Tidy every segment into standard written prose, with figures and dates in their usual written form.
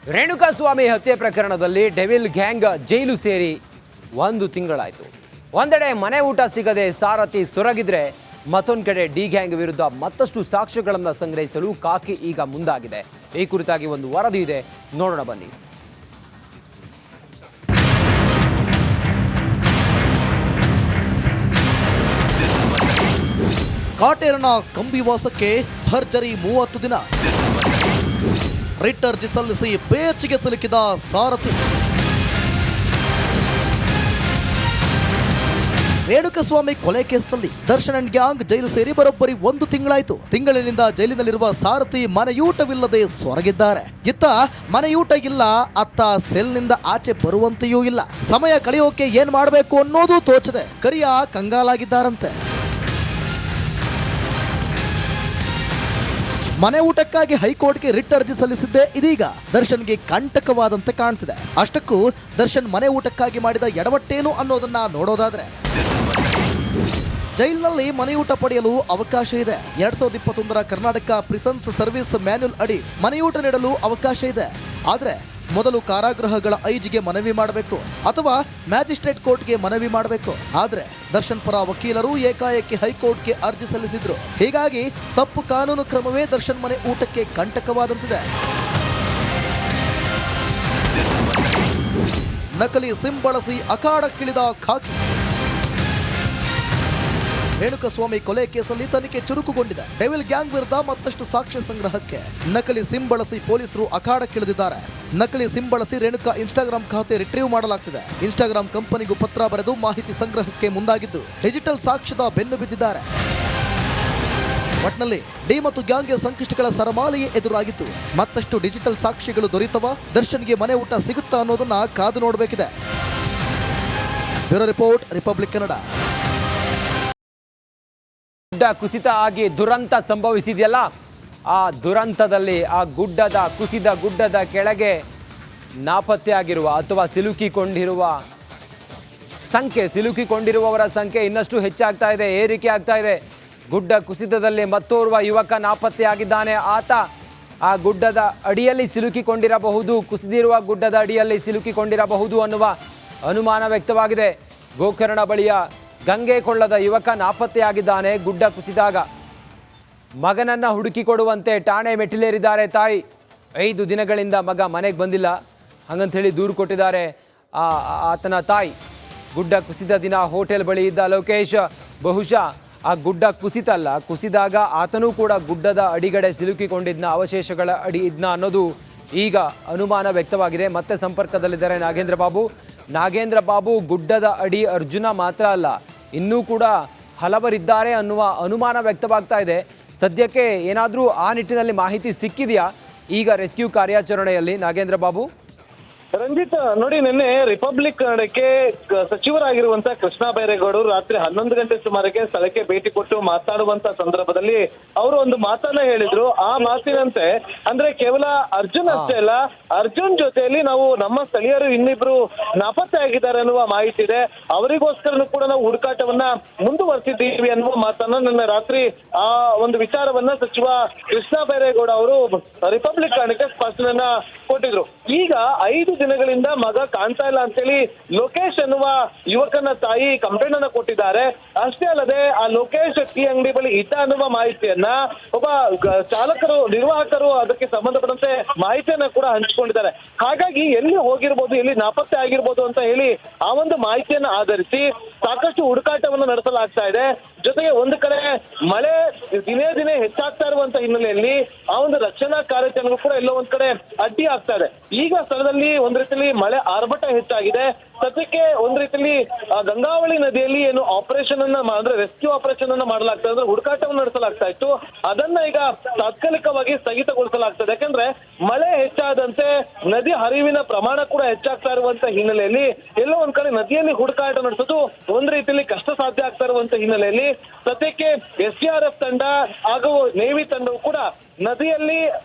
ರೇಣುಕಾಸ್ವಾಮಿ ಹತ್ಯೆ ಪ್ರಕರಣದಲ್ಲಿ devil gang ಜೈಲು ಸೇರಿ 1 ತಿಂಗಳಾಯಿತು. ಒಂದೆಡೆ ಮನೆ ಊಟ ಸಿಗದೆ ಸಾರಥಿ ಸೊರಗಿದ್ರೆ ಮತ್ತೊಂದು ಕಡೆ ಡಿ ಗ್ಯಾಂಗ್ ವಿರುದ್ಧ ಮತ್ತಷ್ಟು ಸಾಕ್ಷ್ಯಗಳನ್ನು ಸಂಗ್ರಹಿಸಲು ಕಾಕಿ ಈಗ ಮುಂದಾಗಿದೆ. ಈ ಕುರಿತಾಗಿ ಒಂದು ವರದಿ ಇದೆ, ನೋಡೋಣ ಬನ್ನಿ. ಕಾಟೇರನ ಕಂಬಿವಾಸಕ್ಕೆ ಭರ್ಜರಿ 30 ದಿನ. ರಿಟ್ ಅರ್ಜಿ ಸಲ್ಲಿಸಿ ಬೇಚಿಗೆ ಸಿಲುಕಿದ ಸಾರಥಿ. ರೇಣುಕಾಸ್ವಾಮಿ ಕೊಲೆ ಕೇಸ್ನಲ್ಲಿ ದರ್ಶನ್ ಅಂಡ್ ಗ್ಯಾಂಗ್ ಜೈಲು ಸೇರಿ ಬರೋಬ್ಬರಿ 1 ತಿಂಗಳಾಯಿತು. ತಿಂಗಳಿನಿಂದ ಜೈಲಿನಲ್ಲಿರುವ ಸಾರಥಿ ಮನೆಯೂಟವಿಲ್ಲದೆ ಸೊರಗಿದ್ದಾರೆ. ಇತ್ತ ಮನೆಯೂಟ ಇಲ್ಲ, ಅತ್ತ ಸೆಲ್ನಿಂದ ಆಚೆ ಬರುವಂತೆಯೂ ಇಲ್ಲ. ಸಮಯ ಕಳೆಯೋಕೆ ಏನ್ ಮಾಡಬೇಕು ಅನ್ನೋದು ತೋಚದೆ ಕರಿಯ ಕಂಗಾಲಾಗಿದ್ದಾರಂತೆ. ಮನೆ ಊಟಕ್ಕಾಗಿ ಹೈಕೋರ್ಟ್ಗೆ ರಿಟ್ ಅರ್ಜಿ ಸಲ್ಲಿಸಿದ್ದೆ ಇದೀಗ ದರ್ಶನ್ಗೆ ಕಂಟಕವಾದಂತೆ ಕಾಣ್ತಿದೆ. ಅಷ್ಟಕ್ಕೂ ದರ್ಶನ್ ಮನೆ ಊಟಕ್ಕಾಗಿ ಮಾಡಿದ ಎಡವಟ್ಟೇನು ಅನ್ನೋದನ್ನ ನೋಡೋದಾದ್ರೆ, ಜೈಲಿನಲ್ಲಿ ಮನೆಯೂಟ ಪಡೆಯಲು ಅವಕಾಶ ಇದೆ. 2021 ಕರ್ನಾಟಕ ಪ್ರಿಸನ್ಸ್ ಸರ್ವಿಸ್ ಮ್ಯಾನ್ಯುಲ್ ಅಡಿ ಮನೆಯೂಟ ನೀಡಲು ಅವಕಾಶ ಇದೆ. ಆದ್ರೆ ಮೊದಲು ಕಾರಾಗೃಹಗಳ ಐಜಿಗೆ ಮನವಿ ಮಾಡಬೇಕು ಅಥವಾ ಮ್ಯಾಜಿಸ್ಟ್ರೇಟ್ ಕೋರ್ಟ್ಗೆ ಮನವಿ ಮಾಡಬೇಕು. ಆದ್ರೆ ದರ್ಶನ್ ಪರ ವಕೀಲರು ಏಕಾಏಕಿ ಹೈಕೋರ್ಟ್ಗೆ ಅರ್ಜಿ ಸಲ್ಲಿಸಿದ್ರು. ಹೀಗಾಗಿ ತಪ್ಪು ಕಾನೂನು ಕ್ರಮವೇ ದರ್ಶನ್ ಮನೆ ಊಟಕ್ಕೆ ಕಂಟಕವಾದಂತಿದೆ. ನಕಲಿ ಸಿಮ್ ಬಳಸಿ ಅಖಾಡಕ್ಕಿಳಿದ ಖಾಕಿ. ರೇಣುಕಾಸ್ವಾಮಿ ಕೊಲೆ ಕೇಸಲ್ಲಿ ತನಿಖೆ ಚುರುಕುಗೊಂಡಿದೆ. ಡೆವಿಲ್ ಗ್ಯಾಂಗ್ ವಿರುದ್ಧ ಮತ್ತಷ್ಟು ಸಾಕ್ಷ್ಯ ಸಂಗ್ರಹಕ್ಕೆ ನಕಲಿ ಸಿಮ್ ಬಳಸಿ ಪೊಲೀಸರು ಅಖಾಡಕ್ಕಿಳಿದಿದ್ದಾರೆ. ನಕಲಿ ಸಿಮ್ ಬಳಸಿ ರೇಣುಕಾ ಇನ್ಸ್ಟಾಗ್ರಾಮ್ ಖಾತೆ ರಿಟ್ರೀವ್ ಮಾಡಲಾಗ್ತಿದೆ. ಇನ್ಸ್ಟಾಗ್ರಾಮ್ ಕಂಪನಿಗೂ ಪತ್ರ ಬರೆದು ಮಾಹಿತಿ ಸಂಗ್ರಹಕ್ಕೆ ಮುಂದಾಗಿದ್ದು ಡಿಜಿಟಲ್ ಸಾಕ್ಷ್ಯದ ಬೆನ್ನು ಬಿದ್ದಿದ್ದಾರೆ. ಒಟ್ನಲ್ಲಿ ಡಿ ಮತ್ತು ಗ್ಯಾಂಗ್ಗೆ ಸಂಕಷ್ಟಗಳ ಸರಮಾಲೆಯೇ ಎದುರಾಗಿತ್ತು. ಮತ್ತಷ್ಟು ಡಿಜಿಟಲ್ ಸಾಕ್ಷ್ಯಗಳು ದೊರೆತವ, ದರ್ಶನ್ಗೆ ಮನೆ ಊಟ ಸಿಗುತ್ತಾ ಅನ್ನೋದನ್ನ ಕಾದು ನೋಡಬೇಕಿದೆ. Bureau report, Republic Kannada. ಕುಸಿತ ಆಗಿ ದುರಂತ ಸಂಭವಿಸಿದೆಯಲ್ಲ, ಆ ದುರಂತದಲ್ಲಿ ಆ ಕುಸಿದ ಗುಡ್ಡದ ಕೆಳಗೆ ನಾಪತ್ತೆಯಾಗಿರುವ ಅಥವಾ ಸಿಲುಕಿಕೊಂಡಿರುವವರ ಸಂಖ್ಯೆ ಇನ್ನಷ್ಟು ಹೆಚ್ಚಾಗ್ತಾ ಇದೆ, ಏರಿಕೆ ಆಗ್ತಾ ಇದೆ. ಗುಡ್ಡ ಕುಸಿತದಲ್ಲಿ ಮತ್ತೋರ್ವ ಯುವಕ ನಾಪತ್ತೆಯಾಗಿದ್ದಾನೆ. ಆತ ಆ ಗುಡ್ಡದ ಅಡಿಯಲ್ಲಿ ಸಿಲುಕಿಕೊಂಡಿರಬಹುದು, ಕುಸಿದಿರುವ ಗುಡ್ಡದ ಅಡಿಯಲ್ಲಿ ಸಿಲುಕಿಕೊಂಡಿರಬಹುದು ಅನ್ನುವ ಅನುಮಾನ ವ್ಯಕ್ತವಾಗಿದೆ. ಗೋಕರ್ಣ ಬಳಿಯ ಗಂಗೆ ಕೊಳ್ಳದ ಯುವಕ ನಾಪತ್ತೆಯಾಗಿದ್ದಾನೆ. ಗುಡ್ಡ ಕುಸಿದಾಗ ಮಗನನ್ನು ಹುಡುಕಿಕೊಡುವಂತೆ ಠಾಣೆ ಮೆಟ್ಟಿಲೇರಿದ್ದಾರೆ ತಾಯಿ. 5 ದಿನಗಳಿಂದ ಮಗ ಮನೆಗೆ ಬಂದಿಲ್ಲ ಹಾಗಂಥೇಳಿ ದೂರು ಕೊಟ್ಟಿದ್ದಾರೆ ಆತನ ತಾಯಿ. ಗುಡ್ಡ ಕುಸಿದ ದಿನ ಹೋಟೆಲ್ ಬಳಿ ಇದ್ದ ಲೋಕೇಶ್ ಬಹುಶಃ ಆ ಗುಡ್ಡ ಕುಸಿದಾಗ ಆತನೂ ಕೂಡ ಗುಡ್ಡದ ಅಡಿಗಡೆ ಸಿಲುಕಿಕೊಂಡಿದ್ನ, ಅವಶೇಷಗಳ ಅಡಿ ಇದ್ನ ಅನ್ನೋದು ಈಗ ಅನುಮಾನ ವ್ಯಕ್ತವಾಗಿದೆ. ಮತ್ತೆ ಸಂಪರ್ಕದಲ್ಲಿದ್ದಾರೆ ನಾಗೇಂದ್ರ ಬಾಬು. ಗುಡ್ಡದ ಅಡಿ ಅರ್ಜುನ ಮಾತ್ರ ಅಲ್ಲ, ಇನ್ನೂ ಕೂಡ ಹಲವರಿದ್ದಾರೆ ಅನ್ನುವ ಅನುಮಾನ ವ್ಯಕ್ತವಾಗ್ತಾ ಇದೆ. ಸದ್ಯಕ್ಕೆ ಏನಾದರೂ ಆ ನಿಟ್ಟಿನಲ್ಲಿ ಮಾಹಿತಿ ಸಿಕ್ಕಿದೆಯಾ ಈಗ ರೆಸ್ಕ್ಯೂ ಕಾರ್ಯಾಚರಣೆಯಲ್ಲಿ ನಾಗೇಂದ್ರ ಬಾಬು? ರಂಜಿತ್ ನೋಡಿ, ನಿನ್ನೆ ರಿಪಬ್ಲಿಕ್ ಕನ್ನಡಕ್ಕೆ ಸಚಿವರಾಗಿರುವಂತ ಕೃಷ್ಣ ಬೈರೇಗೌಡರು ರಾತ್ರಿ 11 ಗಂಟೆ ಸುಮಾರಿಗೆ ಸ್ಥಳಕ್ಕೆ ಭೇಟಿ ಕೊಟ್ಟು ಮಾತನಾಡುವಂತ ಸಂದರ್ಭದಲ್ಲಿ ಅವರು ಒಂದು ಮಾತನ್ನ ಹೇಳಿದ್ರು. ಆ ಮಾತಿನಂತೆ ಅಂದ್ರೆ ಕೇವಲ ಅರ್ಜುನ್ ಅಷ್ಟೇ ಅಲ್ಲ, ಅರ್ಜುನ್ ಜೊತೆಯಲ್ಲಿ ನಾವು ನಮ್ಮ ಸ್ಥಳೀಯರು ಇನ್ನಿಬ್ರು ನಾಪತ್ತೆ ಆಗಿದ್ದಾರೆ ಅನ್ನುವ ಮಾಹಿತಿ ಇದೆ. ಅವರಿಗೋಸ್ಕರನೂ ಕೂಡ ನಾವು ಹುಡುಕಾಟವನ್ನ ಮುಂದುವರೆಸಿದ್ದೀವಿ ಅನ್ನುವ ಮಾತನ್ನ ನಿನ್ನೆ ರಾತ್ರಿ ಆ ಒಂದು ವಿಚಾರವನ್ನ ಸಚಿವ ಕೃಷ್ಣ ಬೈರೇಗೌಡ ಅವರು ರಿಪಬ್ಲಿಕ್ ಕನ್ನಡಕ್ಕೆ ಸ್ಪಷ್ಟನೆಯನ್ನ ಕೊಟ್ಟಿದ್ರು. ಈಗ 5 ದಿನಗಳಿಂದ ಮಗ ಕಾಣ್ತಾ ಇಲ್ಲ ಅಂತೇಳಿ ಲೋಕೇಶ್ ಅನ್ನುವ ಯುವಕನ ತಾಯಿ ಕಂಪ್ಲೇಂಟ್ ಅನ್ನ ಕೊಟ್ಟಿದ್ದಾರೆ. ಅಷ್ಟೇ ಅಲ್ಲದೆ ಆ ಲೋಕೇಶ್ ಟೀ ಅಂಗಡಿ ಬಳಿ ಇದ್ದ ಅನ್ನುವ ಮಾಹಿತಿಯನ್ನ ಒಬ್ಬ ನಿರ್ವಾಹಕರು ಅದಕ್ಕೆ ಸಂಬಂಧಪಟ್ಟಂತೆ ಮಾಹಿತಿಯನ್ನ ಕೂಡ ಹಂಚಿಕೊಂಡಿದ್ದಾರೆ. ಹಾಗಾಗಿ ಎಲ್ಲಿ ಹೋಗಿರ್ಬೋದು, ಎಲ್ಲಿ ನಾಪತ್ತೆ ಆಗಿರ್ಬೋದು ಅಂತ ಹೇಳಿ ಆ ಒಂದು ಮಾಹಿತಿಯನ್ನ ಆಧರಿಸಿ ಸಾಕಷ್ಟು ಹುಡುಕಾಟವನ್ನು ನಡೆಸಲಾಗ್ತಾ ಇದೆ. ಜೊತೆಗೆ ಒಂದು ಕಡೆ ಮಳೆ ದಿನೇ ದಿನೇ ಹೆಚ್ಚಾಗ್ತಾ ಇರುವಂತ ಹಿನ್ನೆಲೆಯಲ್ಲಿ ಆ ಒಂದು ರಕ್ಷಣಾ ಕಾರ್ಯಾಚರಣೆಗೂ ಕೂಡ ಎಲ್ಲೋ ಒಂದ್ ಕಡೆ ಅಡ್ಡಿ ಆಗ್ತಾ ಇದೆ. ಈಗ ಸ್ಥಳದಲ್ಲಿ ಒಂದ್ ರೀತಿಯಲ್ಲಿ ಮಳೆ ಆರ್ಭಟ ಹೆಚ್ಚಾಗಿದೆ. ಸದ್ಯಕ್ಕೆ ಒಂದ್ ರೀತಿಯಲ್ಲಿ ಗಂಗಾವಳಿ ನದಿಯಲ್ಲಿ ಏನು ಆಪರೇಷನ್ ಅನ್ನ ಅಂದ್ರೆ ರೆಸ್ಕ್ಯೂ ಆಪರೇಷನ್ ಅನ್ನ ಮಾಡಲಾಗ್ತಾ ಅಂದ್ರೆ ಹುಡುಕಾಟವನ್ನು ನಡೆಸಲಾಗ್ತಾ ಇತ್ತು, ಅದನ್ನ ಈಗ ತಾತ್ಕಾಲಿಕವಾಗಿ ಸ್ಥಗಿತಗೊಳಿಸಲಾಗ್ತದೆ. ಯಾಕಂದ್ರೆ ಮಳೆ ಹೆಚ್ಚಾದಂತೆ ನದಿ ಹರಿವಿನ ಪ್ರಮಾಣ ಕೂಡ ಹೆಚ್ಚಾಗ್ತಾ ಇರುವಂತ ಹಿನ್ನೆಲೆಯಲ್ಲಿ ಎಲ್ಲೋ ಒಂದ್ ಕಡೆ ನದಿಯಲ್ಲಿ ಹುಡುಕಾಟ ನಡೆಸೋದು ಒಂದ್ ರೀತಿಯಲ್ಲಿ ಕಷ್ಟ ಸಾಧ್ಯ ಆಗ್ತಾ ಇರುವಂತ ಹಿನ್ನೆಲೆಯಲ್ಲಿ ಸದ್ಯಕ್ಕೆ SDRF ತಂಡ ಹಾಗೂ ನೇವಿ ತಂಡವು ಕೂಡ ನದಿಯಲ್ಲಿ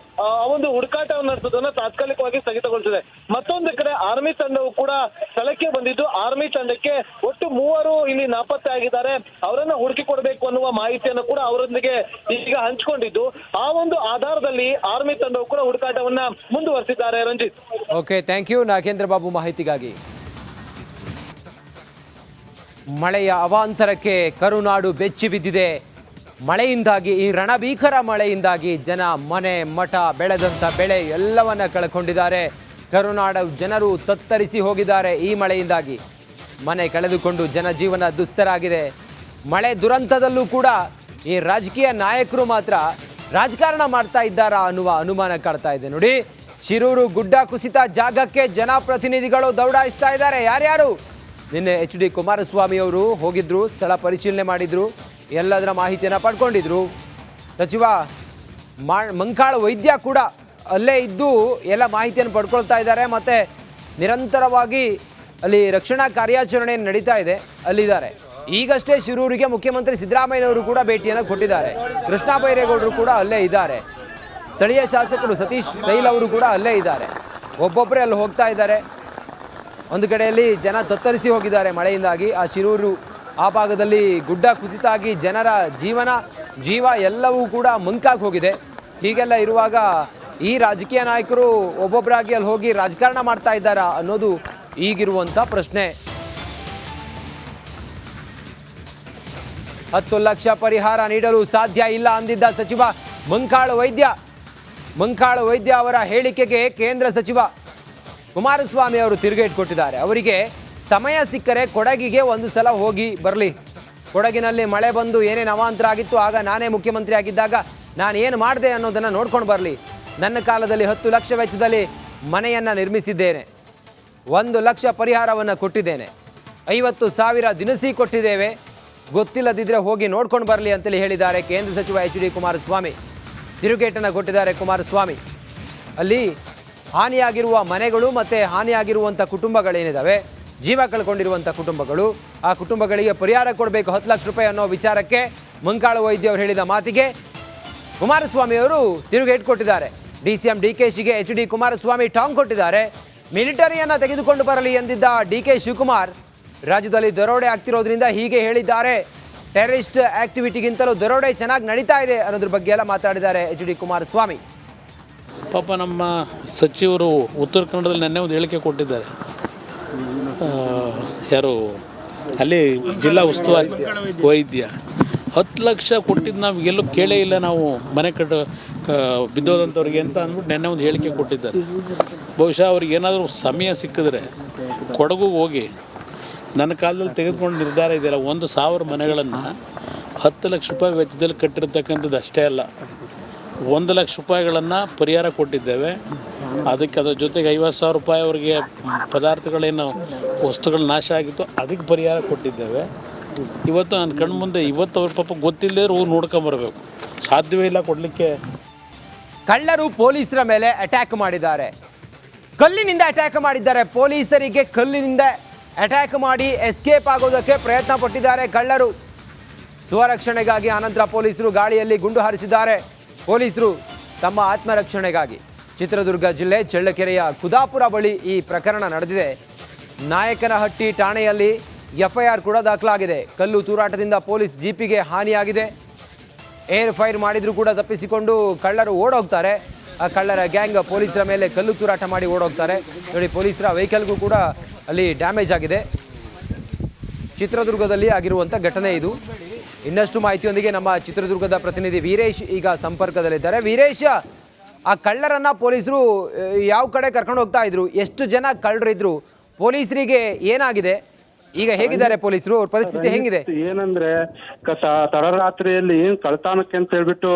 ಆ ಒಂದು ಹುಡುಕಾಟವನ್ನು ನಡೆಸೋದನ್ನ ತಾತ್ಕಾಲಿಕವಾಗಿ ಸ್ಥಗಿತಗೊಳಿಸಿದೆ. ಮತ್ತೊಂದು ಕಡೆ ಆರ್ಮಿ ತಂಡವು ಕೂಡ ಸ್ಥಳಕ್ಕೆ ಬಂದಿದ್ದು, ಆರ್ಮಿ ತಂಡಕ್ಕೆ ಒಟ್ಟು 3 ಇಲ್ಲಿ ನಾಪತ್ತೆ ಆಗಿದ್ದಾರೆ. ಅವರನ್ನ ಹುಡುಕಿ ಕೊಡಬೇಕು ಅನ್ನುವ ಮಾಹಿತಿಯನ್ನು ಕೂಡ ಅವರೊಂದಿಗೆ ಈಗ ಹಂಚಿಕೊಂಡಿದ್ದು, ಆ ಒಂದು ಆಧಾರದಲ್ಲಿ ಆರ್ಮಿ ತಂಡವು ಕೂಡ ಹುಡುಕಾಟವನ್ನ ಮುಂದುವರೆಸಿದ್ದಾರೆ. Ranjith. Okay, thank you Nagendra Babu ಮಾಹಿತಿಗಾಗಿ. ಮಳೆಯ ಅವಾಂತರಕ್ಕೆ ಕರುನಾಡು ಬೆಚ್ಚಿ ಬಿದ್ದಿದೆ. ಮಳೆಯಿಂದಾಗಿ, ಈ ರಣಭೀಕರ ಮಳೆಯಿಂದಾಗಿ ಜನ ಮನೆ ಮಠ ಬೆಳೆದಂಥ ಬೆಳೆ ಎಲ್ಲವನ್ನ ಕಳ್ಕೊಂಡಿದ್ದಾರೆ. ಕರುನಾಡ ಜನರು ತತ್ತರಿಸಿ ಹೋಗಿದ್ದಾರೆ. ಈ ಮಳೆಯಿಂದಾಗಿ ಮನೆ ಕಳೆದುಕೊಂಡು ಜನಜೀವನ ದುಸ್ತರಾಗಿದೆ. ಮಳೆ ದುರಂತದಲ್ಲೂ ಕೂಡ ಈ ರಾಜಕೀಯ ನಾಯಕರು ಮಾತ್ರ ರಾಜಕಾರಣ ಮಾಡ್ತಾ ಇದ್ದಾರಾ ಅನ್ನುವ ಅನುಮಾನ ಕಾಡ್ತಾ ಇದೆ. ನೋಡಿ, ಶಿರೂರು ಗುಡ್ಡ ಕುಸಿತ ಜಾಗಕ್ಕೆ ಜನಪ್ರತಿನಿಧಿಗಳು ದೌಡಾಯಿಸ್ತಾ ಇದ್ದಾರೆ. ಯಾರ್ಯಾರು? ನಿನ್ನೆ HD ಕುಮಾರಸ್ವಾಮಿ ಅವರು ಹೋಗಿದ್ರು, ಸ್ಥಳ ಪರಿಶೀಲನೆ ಮಾಡಿದ್ರು, ಎಲ್ಲದರ ಮಾಹಿತಿಯನ್ನು ಪಡ್ಕೊಂಡಿದ್ರು. ಸಚಿವ ಮಂಕಾಳ ವೈದ್ಯ ಕೂಡ ಅಲ್ಲೇ ಇದ್ದು ಎಲ್ಲ ಮಾಹಿತಿಯನ್ನು ಪಡ್ಕೊಳ್ತಾ ಇದ್ದಾರೆ. ಮತ್ತು ನಿರಂತರವಾಗಿ ಅಲ್ಲಿ ರಕ್ಷಣಾ ಕಾರ್ಯಾಚರಣೆ ನಡೀತಾ ಇದೆ, ಅಲ್ಲಿದ್ದಾರೆ. ಈಗಷ್ಟೇ ಶಿರೂರಿಗೆ ಮುಖ್ಯಮಂತ್ರಿ ಸಿದ್ದರಾಮಯ್ಯನವರು ಕೂಡ ಭೇಟಿಯನ್ನು ಕೊಟ್ಟಿದ್ದಾರೆ. ಕೃಷ್ಣ ಬೈರೇಗೌಡರು ಕೂಡ ಅಲ್ಲೇ ಇದ್ದಾರೆ. ಸ್ಥಳೀಯ ಶಾಸಕರು ಸತೀಶ್ ಸೈಲ್ ಅವರು ಕೂಡ ಅಲ್ಲೇ ಇದ್ದಾರೆ. ಒಬ್ಬೊಬ್ಬರೇ ಅಲ್ಲಿ ಹೋಗ್ತಾ ಇದ್ದಾರೆ. ಒಂದು ಕಡೆಯಲ್ಲಿ ಜನ ತತ್ತರಿಸಿ ಹೋಗಿದ್ದಾರೆ ಮಳೆಯಿಂದಾಗಿ. ಆ ಶಿರೂರು ಆ ಭಾಗದಲ್ಲಿ ಗುಡ್ಡ ಕುಸಿತ ಆಗಿ ಜನರ ಜೀವ ಎಲ್ಲವೂ ಕೂಡ ಮಂಕಾಗಿ ಹೋಗಿದೆ. ಹೀಗೆಲ್ಲ ಇರುವಾಗ ಈ ರಾಜಕೀಯ ನಾಯಕರು ಒಬ್ಬೊಬ್ಬರಾಗಿ ಅಲ್ಲಿ ಹೋಗಿ ರಾಜಕಾರಣ ಮಾಡ್ತಾ ಇದ್ದಾರಾ ಅನ್ನೋದು ಈಗಿರುವಂಥ ಪ್ರಶ್ನೆ. 10 ಲಕ್ಷ ಪರಿಹಾರ ನೀಡಲು ಸಾಧ್ಯ ಇಲ್ಲ ಅಂದಿದ್ದ ಸಚಿವ ಮಂಕಾಳ ವೈದ್ಯ ಅವರ ಹೇಳಿಕೆಗೆ ಕೇಂದ್ರ ಸಚಿವ ಕುಮಾರಸ್ವಾಮಿ ಅವರು ತಿರುಗೇಟು ಕೊಟ್ಟಿದ್ದಾರೆ. ಅವರಿಗೆ ಸಮಯ ಸಿಕ್ಕರೆ ಕೊಡಗಿಗೆ ಒಂದು ಸಲ ಹೋಗಿ ಬರಲಿ. ಕೊಡಗಿನಲ್ಲಿ ಮಳೆ ಬಂದು ಏನೇನು ಅವಾಂತರ ಆಗಿತ್ತು, ಆಗ ನಾನೇ ಮುಖ್ಯಮಂತ್ರಿ ಆಗಿದ್ದಾಗ ನಾನು ಏನು ಮಾಡಿದೆ ಅನ್ನೋದನ್ನು ನೋಡ್ಕೊಂಡು ಬರಲಿ. ನನ್ನ ಕಾಲದಲ್ಲಿ 10 ಲಕ್ಷ ವೆಚ್ಚದಲ್ಲಿ ಮನೆಯನ್ನು ನಿರ್ಮಿಸಿದ್ದೇನೆ, 1 ಲಕ್ಷ ಪರಿಹಾರವನ್ನು ಕೊಟ್ಟಿದ್ದೇನೆ, 50,000 ದಿನಸಿ ಕೊಟ್ಟಿದ್ದೇವೆ, ಗೊತ್ತಿಲ್ಲದಿದ್ದರೆ ಹೋಗಿ ನೋಡ್ಕೊಂಡು ಬರಲಿ ಅಂತೇಳಿ ಹೇಳಿದ್ದಾರೆ ಕೇಂದ್ರ ಸಚಿವ HD ಕುಮಾರಸ್ವಾಮಿ. ತಿರುಗೇಟನ್ನು ಕೊಟ್ಟಿದ್ದಾರೆ ಕುಮಾರಸ್ವಾಮಿ. ಅಲ್ಲಿ ಹಾನಿಯಾಗಿರುವ ಮನೆಗಳು ಮತ್ತು ಹಾನಿಯಾಗಿರುವಂಥ ಕುಟುಂಬಗಳೇನಿದ್ದಾವೆ, ಜೀವ ಕಳ್ಕೊಂಡಿರುವಂಥ ಕುಟುಂಬಗಳು, ಆ ಕುಟುಂಬಗಳಿಗೆ ಪರಿಹಾರ ಕೊಡಬೇಕು 10 ಲಕ್ಷ ರೂಪಾಯಿ ಅನ್ನೋ ವಿಚಾರಕ್ಕೆ ಮಂಕಾಳ ವೈದ್ಯ ಅವರು ಹೇಳಿದ ಮಾತಿಗೆ ಕುಮಾರಸ್ವಾಮಿ ಅವರು ತಿರುಗೇಟು ಕೊಟ್ಟಿದ್ದಾರೆ. DCM DKಶಿಗೆ HD ಕುಮಾರಸ್ವಾಮಿ ಟಾಂಗ್ ಕೊಟ್ಟಿದ್ದಾರೆ. ಮಿಲಿಟರಿಯನ್ನು ತೆಗೆದುಕೊಂಡು ಬರಲಿ ಎಂದಿದ್ದ DK ಶಿವಕುಮಾರ್ ರಾಜ್ಯದಲ್ಲಿ ದರೋಡೆ ಆಗ್ತಿರೋದ್ರಿಂದ ಹೀಗೆ ಹೇಳಿದ್ದಾರೆ. ಟೆರರಿಸ್ಟ್ ಆಕ್ಟಿವಿಟಿಗಿಂತಲೂ ದರೋಡೆ ಚೆನ್ನಾಗಿ ನಡೀತಾ ಇದೆ ಅನ್ನೋದ್ರ ಬಗ್ಗೆ ಎಲ್ಲ ಮಾತಾಡಿದ್ದಾರೆ HD ಕುಮಾರಸ್ವಾಮಿ. ಪಾಪ ನಮ್ಮ ಸಚಿವರು ಉತ್ತರ ಕನ್ನಡದಲ್ಲಿ ನೆನ್ನೆ ಒಂದು ಹೇಳಿಕೆ ಕೊಟ್ಟಿದ್ದಾರೆ. ಯಾರು ಅಲ್ಲಿ ಜಿಲ್ಲಾ ಉಸ್ತುವಾರಿ ವೈದ್ಯ 10 ಲಕ್ಷ ಕೊಟ್ಟಿದ್ದು ನಾವು ಎಲ್ಲೂ ಕೇಳೇ ಇಲ್ಲ, ನಾವು ಮನೆ ಬಿದ್ದೋದಂಥವ್ರಿಗೆ ಅಂತ ಅಂದ್ಬಿಟ್ಟು ನೆನ್ನೆ ಒಂದು ಹೇಳಿಕೆ ಕೊಟ್ಟಿದ್ದಾರೆ. ಬಹುಶಃ ಅವ್ರಿಗೆ ಏನಾದರೂ ಸಮಯ ಸಿಕ್ಕಿದ್ರೆ ಕೊಡಗು ಹೋಗಿ ನನ್ನ ಕಾಲದಲ್ಲಿ ತೆಗೆದುಕೊಂಡು ನಿರ್ಧಾರ ಇದೆಯಲ್ಲ, 1,000 ಮನೆಗಳನ್ನು 10 ಲಕ್ಷ ರೂಪಾಯಿ ವೆಚ್ಚದಲ್ಲಿ ಕಟ್ಟಿರ್ತಕ್ಕಂಥದ್ದು ಅಷ್ಟೇ ಅಲ್ಲ, 1 ಲಕ್ಷ ರೂಪಾಯಿಗಳನ್ನು ಪರಿಹಾರ ಕೊಟ್ಟಿದ್ದೇವೆ. ಅದಕ್ಕೆ ಅದ್ರ ಜೊತೆಗೆ 50,000 ರೂಪಾಯಿ ಅವರಿಗೆ ಪದಾರ್ಥಗಳೇನು ವಸ್ತುಗಳು ನಾಶ ಆಗಿತ್ತು ಅದಕ್ಕೆ ಪರಿಹಾರ ಕೊಟ್ಟಿದ್ದೇವೆ. ಇವತ್ತು ನನ್ನ ಕಣ್ಣು ಮುಂದೆ ಇವತ್ತು ಅವ್ರ ಪಾಪ ಗೊತ್ತಿಲ್ಲದೆ ಹೋಗಿ ನೋಡ್ಕೊಂಬರ್ಬೇಕು, ಸಾಧ್ಯವೇ ಇಲ್ಲ ಕೊಡಲಿಕ್ಕೆ. ಕಳ್ಳರು ಪೊಲೀಸರ ಮೇಲೆ ಅಟ್ಯಾಕ್ ಮಾಡಿದ್ದಾರೆ, ಕಲ್ಲಿನಿಂದ ಅಟ್ಯಾಕ್ ಮಾಡಿದ್ದಾರೆ. ಪೊಲೀಸರಿಗೆ ಕಲ್ಲಿನಿಂದ ಅಟ್ಯಾಕ್ ಮಾಡಿ ಎಸ್ಕೇಪ್ ಆಗೋದಕ್ಕೆ ಪ್ರಯತ್ನ ಪಟ್ಟಿದ್ದಾರೆ ಕಳ್ಳರು. ಸ್ವರಕ್ಷಣೆಗಾಗಿ ಅನಂತರ ಪೊಲೀಸರು ಗಾಳಿಯಲ್ಲಿ ಗುಂಡು ಹಾರಿಸಿದ್ದಾರೆ. ಪೊಲೀಸರು ತಮ್ಮ ಆತ್ಮರಕ್ಷಣೆಗಾಗಿ. ಚಿತ್ರದುರ್ಗ ಜಿಲ್ಲೆ ಚಳ್ಳಕೆರೆಯ ಕುದಾಪುರ ಬಳಿ ಈ ಪ್ರಕರಣ ನಡೆದಿದೆ. ನಾಯಕನಹಟ್ಟಿ ಠಾಣೆಯಲ್ಲಿ FIR ಕೂಡ ದಾಖಲಾಗಿದೆ. ಕಲ್ಲು ತೂರಾಟದಿಂದ ಪೊಲೀಸ್ ಜೀಪಿಗೆ ಹಾನಿಯಾಗಿದೆ. ಏರ್ ಫೈರ್ ಮಾಡಿದರೂ ಕೂಡ ತಪ್ಪಿಸಿಕೊಂಡು ಕಳ್ಳರು ಓಡೋಗ್ತಾರೆ. ಆ ಕಳ್ಳರ ಗ್ಯಾಂಗ್ ಪೊಲೀಸರ ಮೇಲೆ ಕಲ್ಲು ತೂರಾಟ ಮಾಡಿ ಓಡೋಗ್ತಾರೆ. ನೋಡಿ, ಪೊಲೀಸರ ವೆಹಿಕಲ್ಗೂ ಕೂಡ ಅಲ್ಲಿ ಡ್ಯಾಮೇಜ್ ಆಗಿದೆ. ಚಿತ್ರದುರ್ಗದಲ್ಲಿ ಆಗಿರುವಂಥ ಘಟನೆ ಇದು. ಇನ್ನಷ್ಟು ಮಾಹಿತಿಯೊಂದಿಗೆ ನಮ್ಮ ಚಿತ್ರದುರ್ಗದ ಪ್ರತಿನಿಧಿ ವೀರೇಶ್ ಈಗ ಸಂಪರ್ಕದಲ್ಲಿದ್ದಾರೆ. ವೀರೇಶ್, ಆ ಕಳ್ಳರನ್ನ ಪೊಲೀಸರು ಯಾವ ಕಡೆ ಕರ್ಕೊಂಡು ಹೋಗ್ತಾ ಇದ್ರು? ಎಷ್ಟು ಜನ ಕಳ್ಳರಿದ್ರು? ಪೊಲೀಸರಿಗೆ ಏನಾಗಿದೆ? ಈಗ ಹೇಗಿದ್ದಾರೆ ಪೊಲೀಸರು? ಅವ್ರ ಪರಿಸ್ಥಿತಿ ಹೆಂಗಿದೆ? ಏನಂದ್ರೆ ತಡರಾತ್ರಿಯಲ್ಲಿ ಕಳ್ತಾನಕ್ಕೆ ಅಂತ ಹೇಳ್ಬಿಟ್ಟು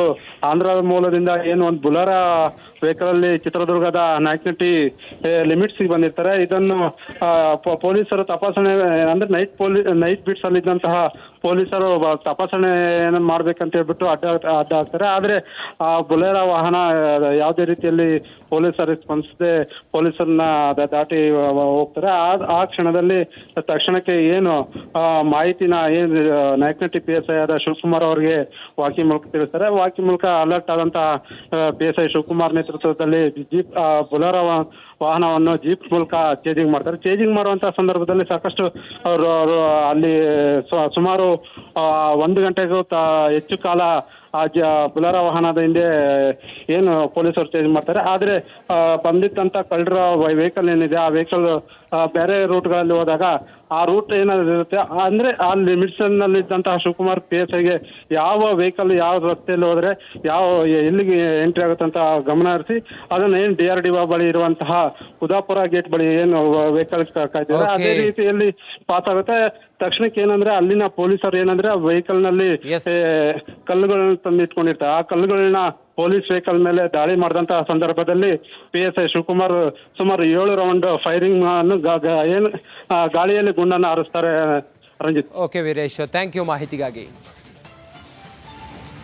ಆಂಧ್ರ ಮೂಲದಿಂದ ಏನು ಒಂದು ಬುಲರ ವೆಹಿಕಲ್ ಅಲ್ಲಿ ಚಿತ್ರದುರ್ಗದ ನಾಯಕನಹಟ್ಟಿ ಲಿಮಿಟ್ಸ್ ಬಂದಿರ್ತಾರೆ. ಇದನ್ನು ಪೊಲೀಸರು ತಪಾಸಣೆ ಅಂದ್ರೆ ನೈಟ್ ಬಿಟ್ಸ್ ಅಲ್ಲಿ ಇದ್ದಂತಹ ಪೊಲೀಸರು ತಪಾಸಣೆ ಮಾಡ್ಬೇಕಂತ ಹೇಳ್ಬಿಟ್ಟು ಅಡ್ಡ ಆಗ್ತಾರೆ. ಆದ್ರೆ ಆ ಬೊಲೆರೋ ವಾಹನ ಯಾವುದೇ ರೀತಿಯಲ್ಲಿ ಪೊಲೀಸರಿಗೆ ಸ್ಪಂದಿಸದೆ ಪೊಲೀಸರನ್ನ ದಾಟಿ ಹೋಗ್ತಾರೆ. ಆ ಕ್ಷಣದಲ್ಲಿ ತಕ್ಷಣಕ್ಕೆ ಏನು ಮಾಹಿತಿನ ನಾಯಕನಹಟ್ಟಿ PSI ಆದ ಶಿವಕುಮಾರ್ ಅವರಿಗೆ ವಾಕಿ ಮೂಲಕ ತಿಳಿಸ್ತಾರೆ. ವಾಕಿ ಮೂಲಕ ಅಲರ್ಟ್ ಆದಂತ PSI ಶಿವಕುಮಾರ್ ನೇತೃತ್ವದಲ್ಲಿ ಜೀಪ್ ಬೊಲೆರೋ ವಾಹನವನ್ನು ಜೀಪ್ ಮೂಲಕ ಚೇಜಿಂಗ್ ಮಾಡ್ತಾರೆ. ಚೇಜಿಂಗ್ ಮಾಡುವಂತಹ ಸಂದರ್ಭದಲ್ಲಿ ಸಾಕಷ್ಟು ಅವರು ಅಲ್ಲಿ ಸುಮಾರು 1 ಗಂಟೆಗೂ ಹೆಚ್ಚು ಕಾಲ ಆ ಬೊಲೆರೋ ವಾಹನದ ಹಿಂದೆ ಏನು ಪೊಲೀಸರು ಚೇಂಜ್ ಮಾಡ್ತಾರೆ. ಆದ್ರೆ ಬಂದಿತ್ತಂತ ಕಳ್ಳರ ವೆಹಿಕಲ್ ಏನಿದೆ ಆ ವೆಹಿಕಲ್ ಬೇರೆ ರೂಟ್ಗಳಲ್ಲಿ ಹೋದಾಗ ಆ ರೂಟ್ ಏನಾದಿರುತ್ತೆ ಅಂದ್ರೆ ಆ ಲಿಮಿಟ್ಸ್ ನಲ್ಲಿ ಇದ್ದಂತಹ ಶಿವಕುಮಾರ್ PSIಗೆ ಯಾವ ವೆಹಿಕಲ್ ಯಾವ ರಸ್ತೆಯಲ್ಲಿ ಹೋದ್ರೆ ಎಲ್ಲಿಗೆ ಎಂಟ್ರಿ ಆಗುತ್ತೆ ಅಂತ ಗಮನ ಹರಿಸಿ ಅದನ್ನ ಏನು DRDO ಬಳಿ ಇರುವಂತಹ ಉದಾಪುರ ಗೇಟ್ ಬಳಿ ಏನು ವೆಹಿಕಲ್ ಕಾಯ್ತಿದ್ದಾರೆ ಅದೇ ರೀತಿಯಲ್ಲಿ ಪಾಸ್ ಆಗುತ್ತೆ. ತಕ್ಷಣಕ್ಕೆ ಏನಂದ್ರೆ ಅಲ್ಲಿನ ಪೊಲೀಸರು ಏನಂದ್ರೆ ಆ ವೆಹಿಕಲ್ ನಲ್ಲಿ ಕಲ್ಲುಗಳನ್ನ ತಂದು ಇಟ್ಕೊಂಡಿರ್ತಾರೆ. ಆ ಕಲ್ಲುಗಳನ್ನ ಪೊಲೀಸ್ ವೆಹಿಕಲ್ ಮೇಲೆ ದಾಳಿ ಮಾಡಿದಂತಹ ಸಂದರ್ಭದಲ್ಲಿ PSI ಶಿವಕುಮಾರ್ ಸುಮಾರು 7 ರೌಂಡ್ ಫೈರಿಂಗ್ ಅನ್ನು ಏನು ಗಾಳಿಯಲ್ಲಿ ಗುಂಡನ್ನು ಹಾರಿಸ್ತಾರೆ. Ranjit. Okay Viresh, thank you ಮಾಹಿತಿಗಾಗಿ.